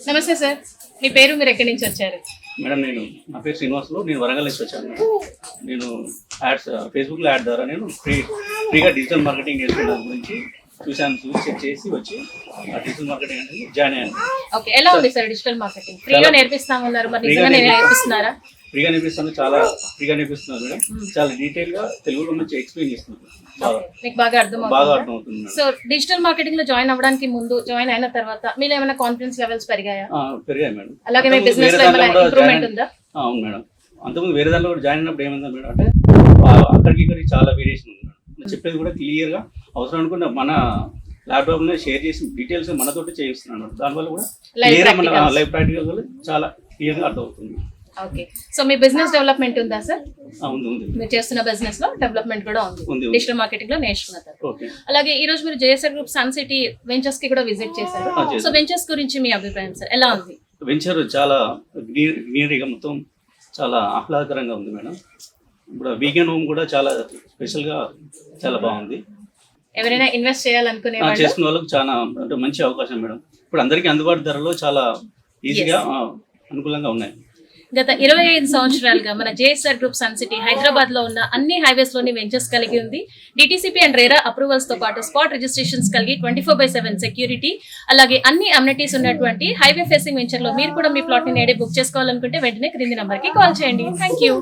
నమస్తే సార్, మీ పేరు, మీరు ఎక్కడి నుంచి వచ్చారు? మేడం నా పేరు శ్రీనివాసులు, నేను వరంగల్ నుంచి వచ్చాను మేడం. నేను యాడ్స్ ఫేస్బుక్లో యాడ్ ద్వారా నేను ఫ్రీగా డిజిటల్ మార్కెటింగ్ నేర్చుకునే దాని గురించి చూసి చెక్ చేసి వచ్చి ఆ డిజిటల్ మార్కెటింగ్ అనేది జాయిన్ అయ్యాను. ఓకే, ఎలా ఉంది సార్ డిజిటల్ మార్కెటింగ్? ఫ్రీగా నేర్పిస్తామన్నారు, మరి నిజంగా నేర్పిస్తున్నారా? ఫ్రీగా నేర్పిస్తాను, చాలా ఫ్రీగా నేర్పిస్తున్నారు మేడం. చాలా డీటెయిల్ గా తెలుగులో మంచి ఎక్స్ప్లెయిన్ చేస్తున్నారు, మీకు బాగా అర్థమవుతుంది. సో డిజిటల్ మార్కెటింగ్ లో జాయిన్ అవ్వడానికి ముందు, జాయిన్ అయిన తర్వాత మీలో ఏమైనా కాన్ఫిడెన్స్ లెవెల్స్ పెరిగాయి మేడం? అలాగే మీ బిజినెస్ లో ఏమైనా ఇంప్రూవ్మెంట్ ఉందా? అవును మేడం, అంతకుముందు వేరే దాంట్లో కూడా జాయిన్ అయినప్పుడు ఏమైందా మేడం అంటే అక్కడికి ఇక్కడికి చాలా వేరియేషన్ ఉంది మేడం. చెప్పేది కూడా క్లియర్ గా అవసరం అనుకున్న మన ల్యాప్టాప్ లో షేర్ చేసి డీటెయిల్స్ మనతోటి చేయిస్తున్నాను. దానివల్ల కూడా క్లియర్ మన లైవ్ ప్రాక్టికల్ వల్ల చాలా క్లియర్ గా అర్థమవుతుంది. ఓకే, సో మీ బిజినెస్ డెవలప్మెంట్ ఉందా సార్? ఉంది. మీరు చేస్తున్న బిజినెస్ లో డెవలప్మెంట్ కూడా ఉంది డిజిటల్ మార్కెటింగ్ లో నేర్చుకున్నారు. అలాగే ఈ రోజు మీరు JSR group sun city ventures కి కూడా విజిట్ చేశారు. సో వెంచర్స్ గురించి మీ అభిప్రాయం సార్, ఎలా ఉంది? వెంచర్ చాలా గ్రీనరీగా మొత్తం చాలా ఆహ్లాదకరంగా ఉంది మేడం. ఇప్పుడు వీకెండ్ హోమ్ కూడా చాలా స్పెషల్ గా చాలా బాగుంది. ఎవరైనా ఇన్వెస్ట్ చేయాలనుకునే చేసుకున్న వాళ్ళకి చాలా అంటే మంచి అవకాశం మేడం. ఇప్పుడు అందరికీ అందుబాటు ధరలో చాలా ఈజీగా అనుకూలంగా ఉన్నాయి. గత 25 సంవత్సరాలుగా మన JSR group sun city Hyderabad లో ఉన్న అన్ని హైవేస్ లోని వెంచర్స్ కలిగి ఉంది. డిటిసిపి అండ్ రేరా అప్రూవల్స్ తో పాటు స్పాట్ రిజిస్ట్రేషన్స్ కలిగి 24/7 సెక్యూరిటీ, అలాగే అన్ని అమ్యూనిటీస్ ఉన్నటువంటి హైవే ఫేసింగ్ వెంచర్ లో మీరు కూడా మీ ప్లాట్ ని నేడే బుక్ చేసుకోవాలనుకుంటే వెంటనే క్రింది నంబర్ కి కాల్ చేయండి. Thank you.